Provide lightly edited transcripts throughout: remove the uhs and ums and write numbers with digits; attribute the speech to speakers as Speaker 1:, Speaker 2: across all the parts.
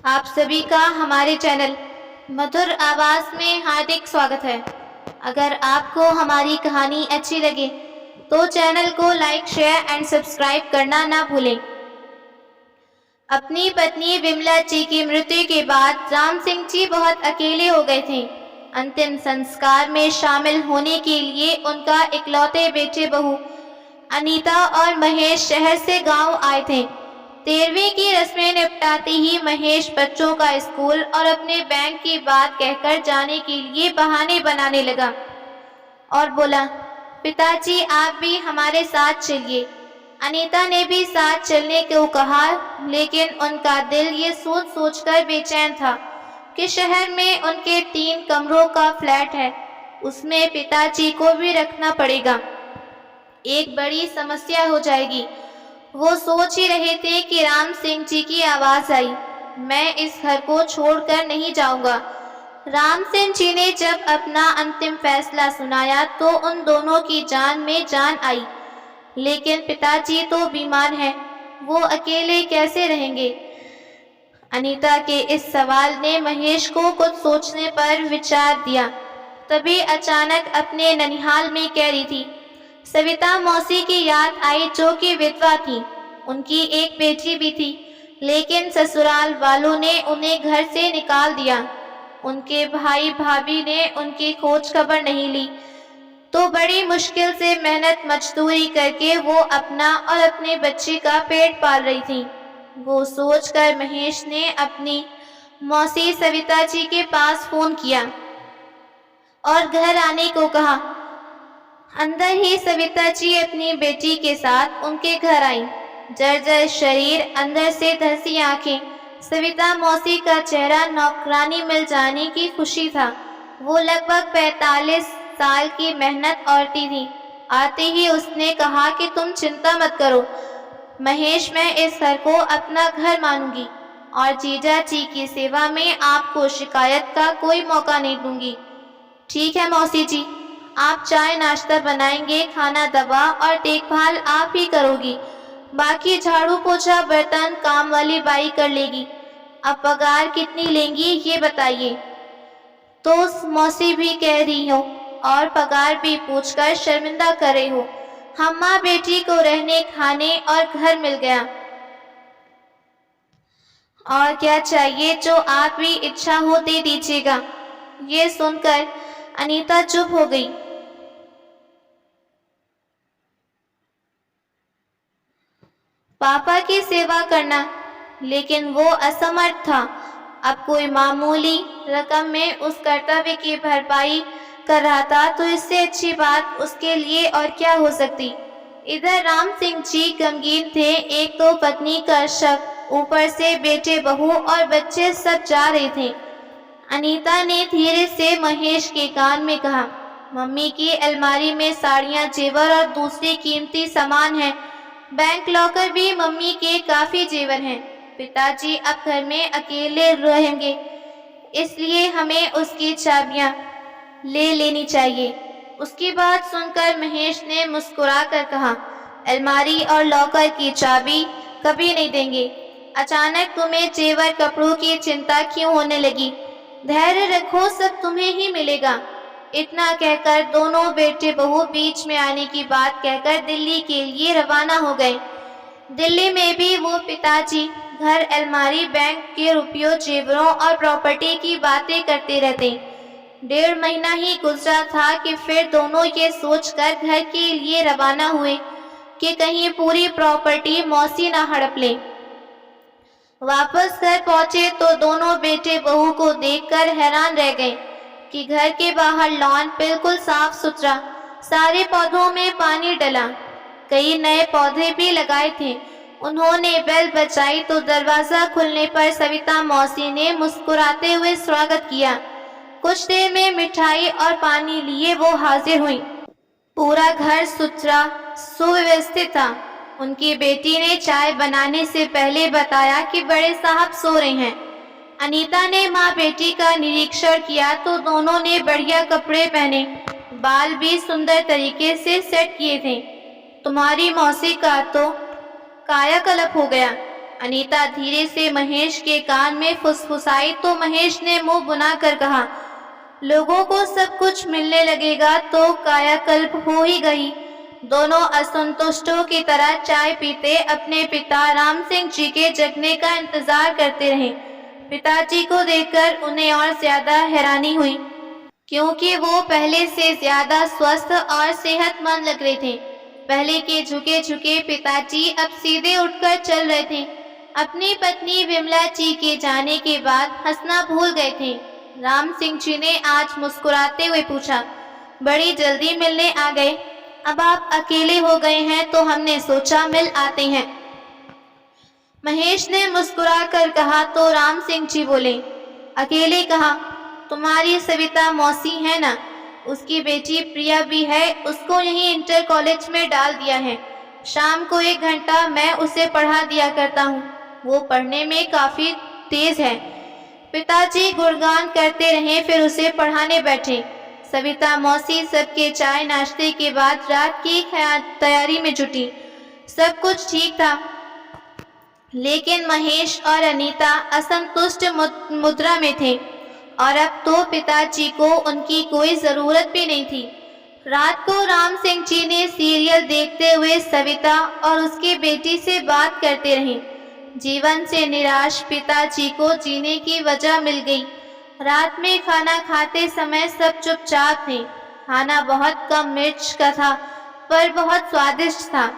Speaker 1: आप सभी का हमारे चैनल मधुर आवाज में हार्दिक स्वागत है। अगर आपको हमारी कहानी अच्छी लगे तो चैनल को लाइक, शेयर एंड सब्सक्राइब करना ना भूलें। अपनी पत्नी विमला जी की मृत्यु के बाद राम सिंह जी बहुत अकेले हो गए थे। अंतिम संस्कार में शामिल होने के लिए उनका इकलौते बेटे बहू अनीता और महेश शहर से गांव आए थे। 13वीं की रस्में निपटाते ही महेश बच्चों का स्कूल और अपने बैंक की बात कहकर जाने के लिए बहाने बनाने लगा और बोला, पिताजी आप भी हमारे साथ चलिए। अनीता ने भी साथ चलने को कहा, लेकिन उनका दिल ये सोच सोचकर बेचैन था कि शहर में उनके 3 कमरों का फ्लैट है, उसमें पिताजी को भी रखना पड़ेगा। एक बड़ी समस्या हो जाएगी। वो सोच ही रहे थे कि राम सिंह जी की आवाज आई, मैं इस घर को छोड़कर नहीं जाऊंगा। राम सिंह जी ने जब अपना अंतिम फैसला सुनाया तो उन दोनों की जान में जान आई। लेकिन पिताजी तो बीमार हैं, वो अकेले कैसे रहेंगे? अनीता के इस सवाल ने महेश को कुछ सोचने पर विचार दिया। तभी अचानक अपने ननिहाल में कह रही थी सविता मौसी की याद आई, जो कि विधवा थी। उनकी एक बेटी भी थी, लेकिन ससुराल वालों ने उन्हें घर से निकाल दिया। उनके भाई भाभी ने उनकी खोज खबर नहीं ली, तो बड़ी मुश्किल से मेहनत मजदूरी करके वो अपना और अपने बच्चे का पेट पाल रही थी। वो सोचकर महेश ने अपनी मौसी सविता जी के पास फोन किया और घर आने को कहा। अंदर ही सविता जी अपनी बेटी के साथ उनके घर आई। जर्जर शरीर, अंदर से धंसी आंखें। सविता मौसी का चेहरा नौकरानी मिल जाने की खुशी था। वो लगभग 45 साल की मेहनत औरती थी। आते ही उसने कहा कि तुम चिंता मत करो महेश, मैं इस घर को अपना घर मानूंगी और जीजा जी की सेवा में आपको शिकायत का कोई मौका नहीं दूंगी। ठीक है मौसी जी, आप चाय नाश्ता बनाएंगे, खाना दवा और देखभाल आप ही करोगी, बाकी झाड़ू पोछा बर्तन काम वाली बाई कर लेगी। अब पगार कितनी लेंगी ये बताइए। तो मौसी भी कह रही हो और पगार भी पूछकर शर्मिंदा कर रही हो। हम माँ बेटी को रहने खाने और घर मिल गया, और क्या चाहिए, जो आप भी इच्छा हो दे दीजिएगा। ये सुनकर अनीता चुप हो गई। पापा की सेवा करना, लेकिन वो असमर्थ था। अब कोई मामूली रकम में उस कर्तव्य की भरपाई कर रहा था, तो इससे अच्छी बात उसके लिए और क्या हो सकती। इधर राम सिंह जी गमगीन थे। एक तो पत्नी का शक, ऊपर से बेटे बहू और बच्चे सब जा रहे थे। अनीता ने धीरे से महेश के कान में कहा, मम्मी की अलमारी में साड़ियाँ, जेवर और दूसरी कीमती सामान है। बैंक लॉकर भी मम्मी के काफी जेवर हैं। पिताजी अब घर में अकेले रहेंगे, इसलिए हमें उसकी चाबियां ले लेनी चाहिए। उसकी बात सुनकर महेश ने मुस्कुरा कर कहा, अलमारी और लॉकर की चाबी कभी नहीं देंगे। अचानक तुम्हें जेवर कपड़ों की चिंता क्यों होने लगी? धैर्य रखो, सब तुम्हें ही मिलेगा। इतना कहकर दोनों बेटे बहू बीच में आने की बात कहकर दिल्ली के लिए रवाना हो गए। दिल्ली में भी वो पिताजी घर, अलमारी, बैंक के रुपयों, जेवरों और प्रॉपर्टी की बातें करते रहते। 1.5 महीना ही गुजरा था कि फिर दोनों ये सोचकर घर के लिए रवाना हुए कि कहीं पूरी प्रॉपर्टी मौसी ना हड़प ले। वापस घर पहुंचे तो दोनों बेटे बहू को देखकर हैरान रह गए कि घर के बाहर लॉन बिल्कुल साफ सुथरा, सारे पौधों में पानी डला, कई नए पौधे भी लगाए थे। उन्होंने बेल बजाई तो दरवाजा खुलने पर सविता मौसी ने मुस्कुराते हुए स्वागत किया। कुछ देर में मिठाई और पानी लिए वो हाजिर हुई। पूरा घर सुथरा सुव्यवस्थित था। उनकी बेटी ने चाय बनाने से पहले बताया कि बड़े साहब सो रहे हैं। अनीता ने माँ बेटी का निरीक्षण किया तो दोनों ने बढ़िया कपड़े पहने, बाल भी सुंदर तरीके से सेट किए थे। तुम्हारी मौसी का तो कायाकल्प हो गया। अनीता धीरे से महेश के कान में फुसफुसाई तो महेश ने मुंह बुनाकर कहा, लोगों को सब कुछ मिलने लगेगा तो कायाकल्प हो ही गई। दोनों असंतुष्टों की तरह चाय पीते अपने पिता राम सिंह जी के जगने का इंतजार करते रहे। पिताजी को देखकर उन्हें और ज्यादा हैरानी हुई, क्योंकि वो पहले से ज्यादा स्वस्थ और सेहतमंद लग रहे थे। पहले के झुके झुके पिताजी अब सीधे उठकर चल रहे थे। अपनी पत्नी विमला जी के जाने के बाद हंसना भूल गए थे। राम सिंह जी ने आज मुस्कुराते हुए पूछा, बड़ी जल्दी मिलने आ गए। अब आप अकेले हो गए हैं तो हमने सोचा मिल आते हैं। महेश ने मुस्कुराकर कहा तो राम सिंह जी बोले, अकेले कहा, तुम्हारी सविता मौसी है ना, उसकी बेटी प्रिया भी है, उसको यहीं इंटर कॉलेज में डाल दिया है। शाम को 1 घंटा मैं उसे पढ़ा दिया करता हूँ, वो पढ़ने में काफी तेज है। पिताजी गुणगान करते रहे, फिर उसे पढ़ाने बैठे। सविता मौसी सबके चाय नाश्ते के बाद रात की तैयारी में जुटी। सब कुछ ठीक था, लेकिन महेश और अनीता असंतुष्ट मुद्रा में थे और अब तो पिताजी को उनकी कोई जरूरत भी नहीं थी। रात को राम सिंह जी ने सीरियल देखते हुए सविता और उसकी बेटी से बात करते रहे। जीवन से निराश पिताजी को जीने की वजह मिल गई। रात में खाना खाते समय सब चुपचाप थे। खाना बहुत कम मिर्च का था, पर बहुत स्वादिष्ट था।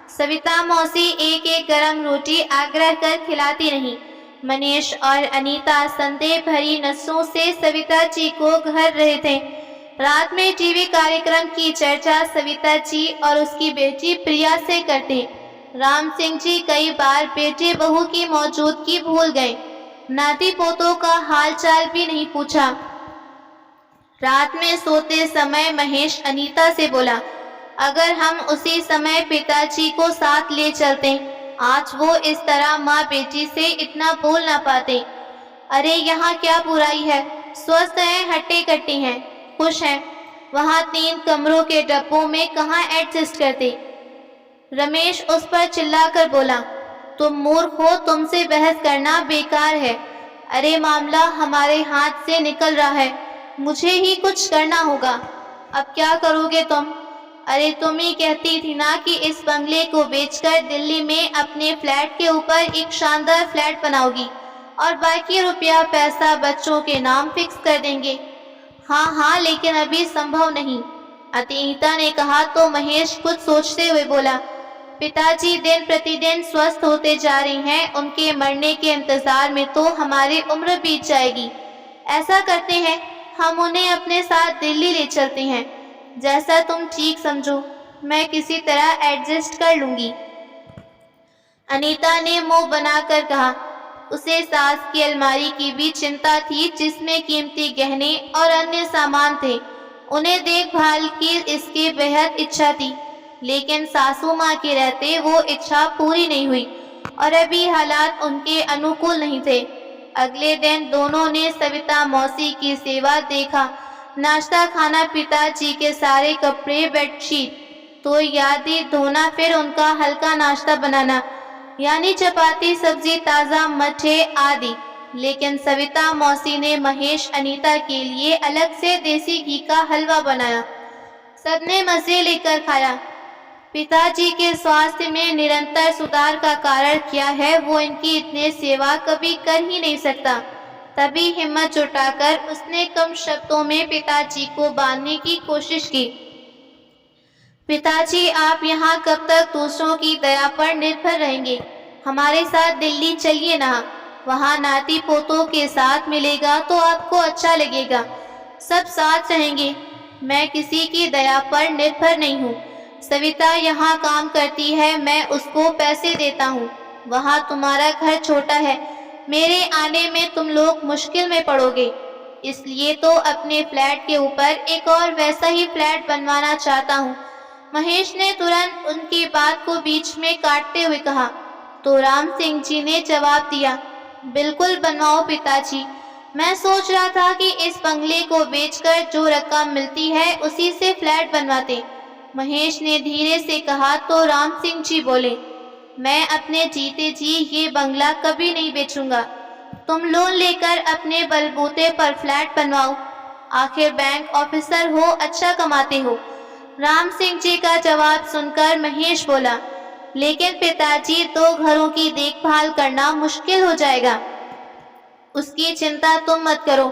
Speaker 1: सविता मौसी एक एक गरम रोटी आग्रह कर खिलाती रही। मनीष और अनीता संदेह भरी नसों से सविता जी को घर रहे थे। रात में टीवी कार्यक्रम की चर्चा सविता जी और उसकी बेटी प्रिया से करते। राम सिंह जी कई बार बेटे बहू की मौजूदगी भूल गए। नाती पोतों का हालचाल भी नहीं पूछा। रात में सोते समय महेश अनीता से बोला, अगर हम उसी समय पिताजी को साथ ले चलते, आज वो इस तरह माँ बेटी से इतना बोल ना पाते। अरे यहाँ क्या बुराई है, स्वस्थ हैं, हट्टे कट्टे हैं, खुश हैं, वहाँ 3 कमरों के डब्बों में कहाँ एडजस्ट करते। रमेश उस पर चिल्लाकर बोला, तुम मूर्ख हो, तुमसे बहस करना बेकार है। अरे मामला हमारे हाथ से निकल रहा है, मुझे ही कुछ करना होगा। अब क्या करोगे तुम? अरे तुम ही कहती थी ना कि इस बंगले को बेचकर दिल्ली में अपने फ्लैट के ऊपर एक शानदार फ्लैट बनाओगी और बाकी रुपया पैसा बच्चों के नाम फिक्स कर देंगे। हाँ हाँ, लेकिन अभी संभव नहीं, अनीता ने कहा तो महेश कुछ सोचते हुए बोला, पिताजी दिन प्रतिदिन स्वस्थ होते जा रहे हैं, उनके मरने के इंतजार में तो हमारी उम्र बीत जाएगी। ऐसा करते हैं, हम उन्हें अपने साथ दिल्ली ले चलते हैं। जैसा तुम ठीक समझो, मैं किसी तरह एडजस्ट कर लूंगी। अनीता ने मुंह बनाकर कहा। उसे सास की अलमारी की भी चिंता थी, जिसमें कीमती गहने और अन्य सामान थे। उन्हें देखभाल की इसकी बेहद इच्छा थी, लेकिन सासू माँ के रहते वो इच्छा पूरी नहीं हुई और अभी हालात उनके अनुकूल नहीं थे। अगले दिन दोनों ने सविता मौसी की सेवा देखा। नाश्ता खाना, पिताजी के सारे कपड़े, बेडशीट तो यादी धोना, फिर उनका हल्का नाश्ता बनाना, यानी चपाती, सब्जी, ताज़ा मठे आदि। लेकिन सविता मौसी ने महेश अनीता के लिए अलग से देसी घी का हलवा बनाया। सबने मजे लेकर खाया। पिताजी के स्वास्थ्य में निरंतर सुधार का कारण क्या है, वो इनकी इतने सेवा कभी कर ही नहीं सकता। तभी हिम्मत जुटाकर उसने कम शब्दों में पिताजी को बांधने की कोशिश की। पिताजी, आप यहाँ कब तक दूसरों की दया पर निर्भर रहेंगे? हमारे साथ दिल्ली चलिए ना, वहाँ नाती पोतों के साथ मिलेगा तो आपको अच्छा लगेगा। सब साथ रहेंगे। मैं किसी की दया पर निर्भर नहीं हूँ। सविता यहाँ काम करती है, मैं उसको पैसे देता हूँ। वहाँ तुम्हारा घर छोटा है, मेरे आने में तुम लोग मुश्किल में पड़ोगे, इसलिए तो अपने फ्लैट के ऊपर एक और वैसा ही फ्लैट बनवाना चाहता हूँ। महेश ने तुरंत उनकी बात को बीच में काटते हुए कहा। तो राम सिंह जी ने जवाब दिया, बिल्कुल बनवाओ पिताजी। मैं सोच रहा था कि इस बंगले को बेचकर जो रकम मिलती है उसी से फ्लैट बनवाते। महेश ने धीरे से कहा तो राम सिंह जी बोले, मैं अपने जीते जी ये बंगला कभी नहीं बेचूंगा। तुम लोन लेकर अपने बलबूते पर फ्लैट बनवाओ। आखिर बैंक ऑफिसर हो, अच्छा कमाते हो। राम सिंह जी का जवाब सुनकर महेश बोला, लेकिन पिताजी, 2 घरों की देखभाल करना मुश्किल हो जाएगा। उसकी चिंता तुम मत करो,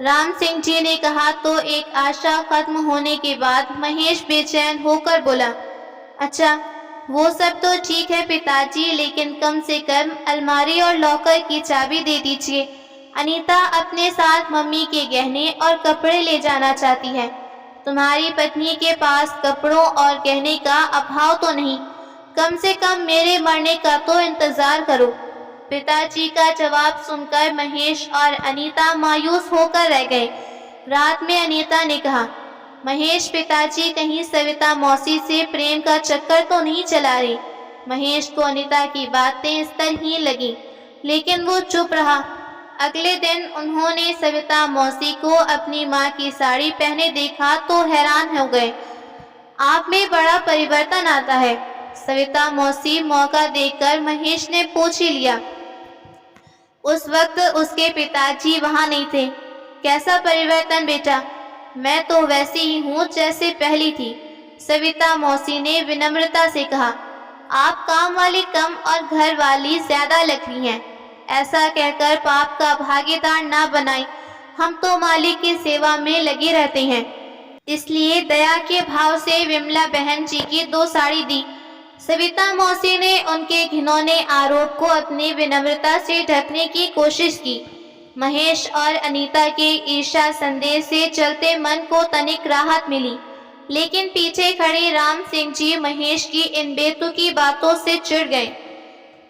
Speaker 1: राम सिंह जी ने कहा। तो एक आशा खत्म होने के बाद महेश बेचैन होकर बोला, अच्छा वो सब तो ठीक है पिताजी, लेकिन कम से कम अलमारी और लॉकर की चाबी दे दीजिए। अनीता अपने साथ मम्मी के गहने और कपड़े ले जाना चाहती है। तुम्हारी पत्नी के पास कपड़ों और गहने का अभाव तो नहीं, कम से कम मेरे मरने का तो इंतजार करो। पिताजी का जवाब सुनकर महेश और अनीता मायूस होकर रह गए। रात में अनीता ने कहा, महेश पिताजी, कहीं सविता मौसी से प्रेम का चक्कर तो नहीं चला रही। महेश को अनीता की बातें स्तरहीन लगी, लेकिन वो चुप रहा। अगले दिन उन्होंने सविता मौसी को अपनी माँ की साड़ी पहने देखा तो हैरान हो गए। आप में बड़ा परिवर्तन आता है, सविता मौसी मौका देकर महेश ने पूछ ही लिया। उस वक्त उसके पिताजी वहां नहीं थे। कैसा परिवर्तन बेटा? मैं तो वैसी ही हूँ जैसे पहली थी, सविता मौसी ने विनम्रता से कहा। आप काम वाली कम और घर वाली ज्यादा लग रही हैं। ऐसा कहकर पाप का भागीदार ना बनाई, हम तो मालिक की सेवा में लगे रहते हैं। इसलिए दया के भाव से विमला बहन जी की 2 साड़ी दी। सविता मौसी ने उनके घिनौने आरोप को अपनी विनम्रता से ढकने की कोशिश की। महेश और अनीता के ईर्ष्या संदेश से चलते मन को तनिक राहत मिली, लेकिन पीछे खड़े राम सिंह जी महेश की इन बेतुकी बातों से चिढ़ गए।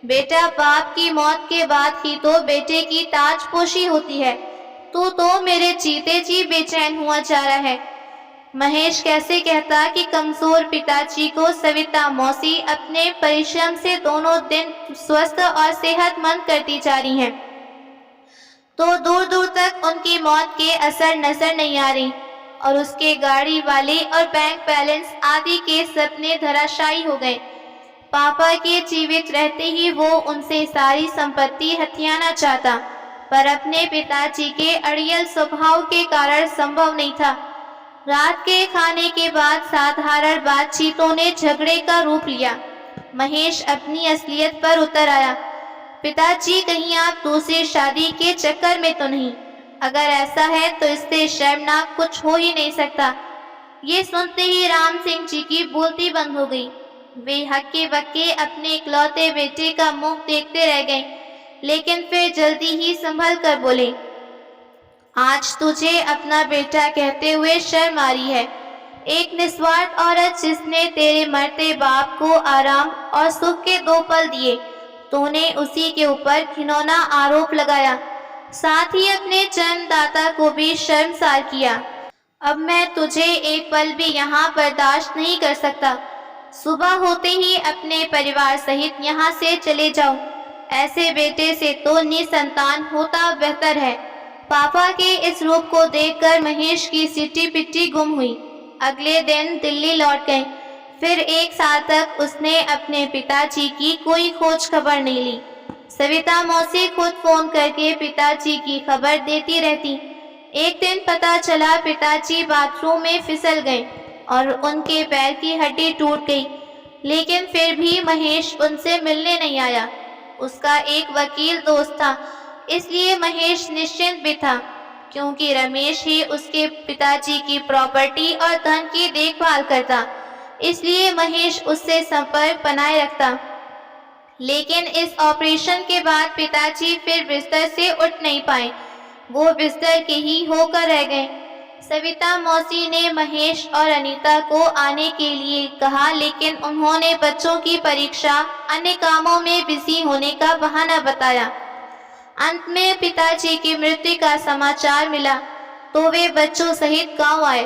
Speaker 1: बेटा, बाप की मौत के बाद ही तो बेटे की ताजपोशी होती है। तू तो मेरे जीते जी बेचैन हुआ जा रहा है। महेश कैसे कहता कि कमजोर पिताजी को सविता मौसी अपने परिश्रम से दोनों दिन स्वस्थ और सेहतमंद करती जा रही हैं, तो दूर दूर तक उनकी मौत के असर नजर नहीं आ रही और उसके गाड़ी वाले और बैंक बैलेंस आदि के सपने धराशायी हो गए। पापा के जीवित रहते ही वो उनसे सारी संपत्ति हथियाना चाहता, पर अपने पिताजी के अड़ियल स्वभाव के कारण संभव नहीं था। रात के खाने के बाद साधारण बातचीतों ने झगड़े का रूप लिया। महेश अपनी असलियत पर उतर आया। पिताजी, कहीं आप दूसरी शादी के चक्कर में तो नहीं? अगर ऐसा है तो इससे शर्मनाक कुछ हो ही नहीं सकता। ये सुनते ही राम सिंह जी की बोलती बंद हो गई। वे हक्के बक्के अपने इकलौते बेटे का मुंह देखते रह गए, लेकिन फिर जल्दी ही संभल कर बोले, आज तुझे अपना बेटा कहते हुए शर्म आ रही है। एक निस्वार्थ औरत जिसने तेरे मरते बाप को आराम और सुख के 2 पल दिए, तूने उसी के ऊपर घिनौना आरोप लगाया, साथ ही अपने जन्मदाता को भी शर्मसार किया। अब मैं तुझे एक पल भी यहाँ बर्दाश्त नहीं कर सकता। सुबह होते ही अपने परिवार सहित यहाँ से चले जाओ। ऐसे बेटे से तो निसंतान होता बेहतर है। पापा के इस रूप को देखकर महेश की सिटी पिट्टी गुम हुई। अगले दिन दिल्ली लौट गए। फिर 1 साल तक उसने अपने पिताजी की कोई खोज खबर नहीं ली। सविता मौसी खुद फोन करके पिताजी की खबर देती रहती। एक दिन पता चला पिताजी बाथरूम में फिसल गए और उनके पैर की हड्डी टूट गई, लेकिन फिर भी महेश उनसे मिलने नहीं आया। उसका एक वकील दोस्त था, इसलिए महेश निश्चिंत भी था, क्योंकि रमेश ही उसके पिताजी की प्रॉपर्टी और धन की देखभाल करता, इसलिए महेश उससे संपर्क बनाए रखता। लेकिन इस ऑपरेशन के बाद पिताजी फिर बिस्तर से उठ नहीं पाए, वो बिस्तर के ही होकर रह गए। सविता मौसी ने महेश और अनीता को आने के लिए कहा, लेकिन उन्होंने बच्चों की परीक्षा, अन्य कामों में बिजी होने का बहाना बताया। अंत में पिताजी की मृत्यु का समाचार मिला तो वे बच्चों सहित गांव आए।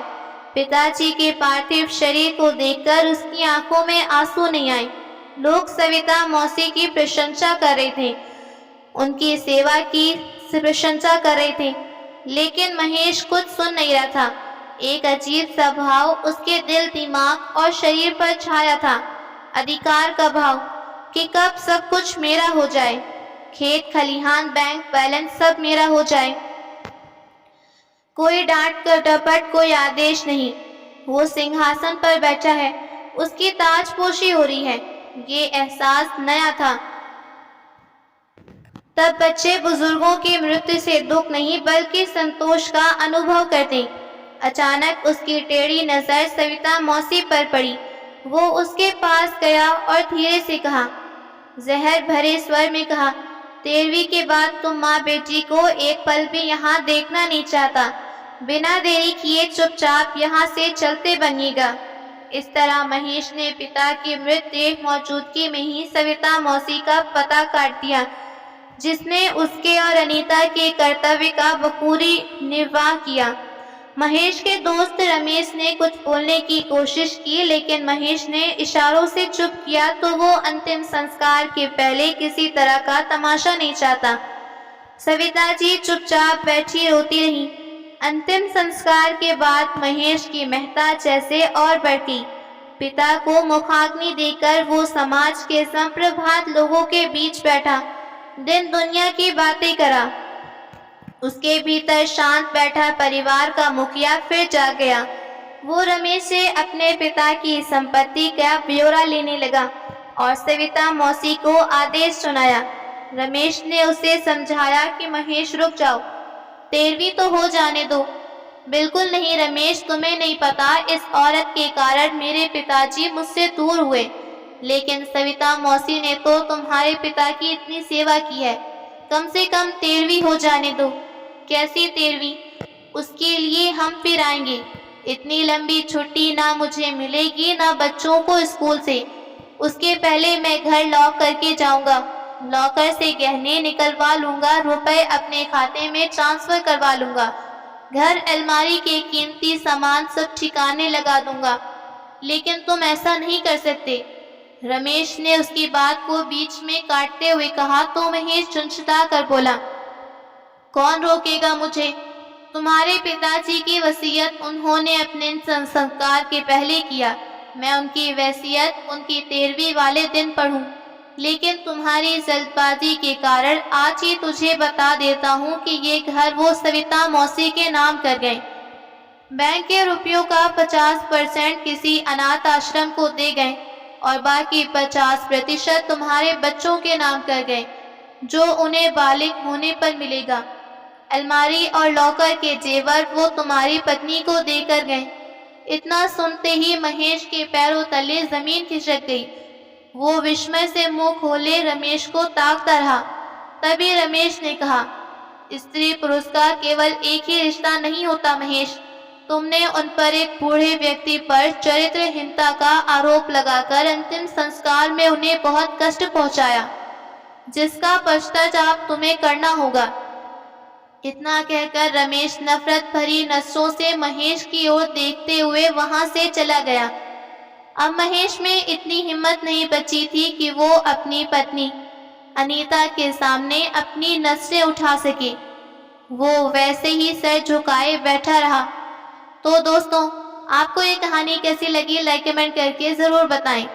Speaker 1: पिताजी के पार्थिव शरीर को देखकर उसकी आंखों में आंसू नहीं आए। लोग सविता मौसी की प्रशंसा कर रहे थे, उनकी सेवा की प्रशंसा कर रहे थे, लेकिन महेश कुछ सुन नहीं रहा था। एक अजीब सा भाव उसके दिल, दिमाग और शरीर पर छाया था, अधिकार का भाव। कि कब सब कुछ मेरा हो जाए, खेत खलिहान बैंक बैलेंस सब मेरा हो जाए। कोई डांट कर डपट, कोई आदेश नहीं। वो सिंहासन पर बैठा है, उसकी ताजपोशी हो रही है। ये एहसास नया था। तब बच्चे बुजुर्गों की मृत्यु से दुख नहीं बल्कि संतोष का अनुभव करते। अचानक उसकी टेढ़ी नजर सविता मौसी पर पड़ी। वो उसके पास गया और धीरे से कहा, जहर भरे स्वर में कहा, 13वीं के बाद तुम माँ बेटी को एक पल भी यहाँ देखना नहीं चाहता। बिना देरी किए चुपचाप यहाँ से चलते बनिएगा। इस तरह महेश ने पिता की मृत देह मौजूदगी में ही सविता मौसी का पता काट दिया, जिसने उसके और अनीता के कर्तव्य का बखूबी निर्वाह किया। महेश के दोस्त रमेश ने कुछ बोलने की कोशिश की, लेकिन महेश ने इशारों से चुप किया तो वो अंतिम संस्कार के पहले किसी तरह का तमाशा नहीं चाहता। सविता जी चुपचाप बैठी रोती रही। अंतिम संस्कार के बाद महेश की महत्ता जैसे और बढ़ती। पिता को मुखाग्नि देकर वो समाज के संप्रभात लोगों के बीच बैठा, दिन दुनिया की बातें करा। उसके भीतर शांत बैठा परिवार का मुखिया फिर जाग गया। वो रमेश से अपने पिता की संपत्ति का ब्यौरा लेने लगा और सविता मौसी को आदेश सुनाया। रमेश ने उसे समझाया कि महेश रुक जाओ, 13वीं तो हो जाने दो। बिल्कुल नहीं रमेश, तुम्हें नहीं पता, इस औरत के कारण मेरे पिताजी मुझसे दूर हुए। लेकिन सविता मौसी ने तो तुम्हारे पिता की इतनी सेवा की है, कम से कम 13वीं हो जाने दो। कैसी 13वीं? उसके लिए हम फिर आएंगे। इतनी लंबी छुट्टी ना मुझे मिलेगी ना बच्चों को स्कूल से। उसके पहले मैं घर लॉक करके जाऊंगा। लॉकर से गहने निकलवा लूंगा, रुपए अपने खाते में ट्रांसफर करवा लूंगा, घर अलमारी के कीमती सामान सब ठिकाने लगा दूंगा। लेकिन तुम ऐसा नहीं कर सकते। रमेश ने उसकी बात को बीच में काटते हुए कहा तो महेश झुंझुला कर बोला, कौन रोकेगा मुझे? तुम्हारे पिताजी की वसीयत उन्होंने अपने संस्कार के पहले किया। मैं उनकी वसीयत उनकी 13वीं वाले दिन पढ़ूं, लेकिन तुम्हारी जल्दबाजी के कारण आज ही तुझे बता देता हूँ कि ये घर वो सविता मौसी के नाम कर गए। बैंक के रुपयों का 50% किसी अनाथ आश्रम को दे गए और बाकी 50% तुम्हारे बच्चों के नाम कर गए, जो उन्हें बालिग होने पर मिलेगा। अलमारी और लॉकर के जेवर वो तुम्हारी पत्नी को देकर गए। इतना सुनते ही महेश के पैरों तले जमीन खिसक गई। वो विस्मय से मुंह खोले रमेश को ताकता रहा। तभी रमेश ने कहा, स्त्री पुरुष का केवल एक ही रिश्ता नहीं होता महेश। तुमने उन पर एक बूढ़े व्यक्ति पर चरित्रहीनता का आरोप लगाकर अंतिम संस्कार में उन्हें बहुत कष्ट पहुंचाया, जिसका पश्चाताप तुम्हें करना होगा। इतना कहकर रमेश नफरत भरी नजरों से महेश की ओर देखते हुए वहां से चला गया। अब महेश में इतनी हिम्मत नहीं बची थी कि वो अपनी पत्नी अनीता के सामने अपनी नजरें उठा सके। वो वैसे ही सर झुकाए बैठा रहा। तो दोस्तों, आपको ये कहानी कैसी लगी लाइक कमेंट करके ज़रूर बताएं।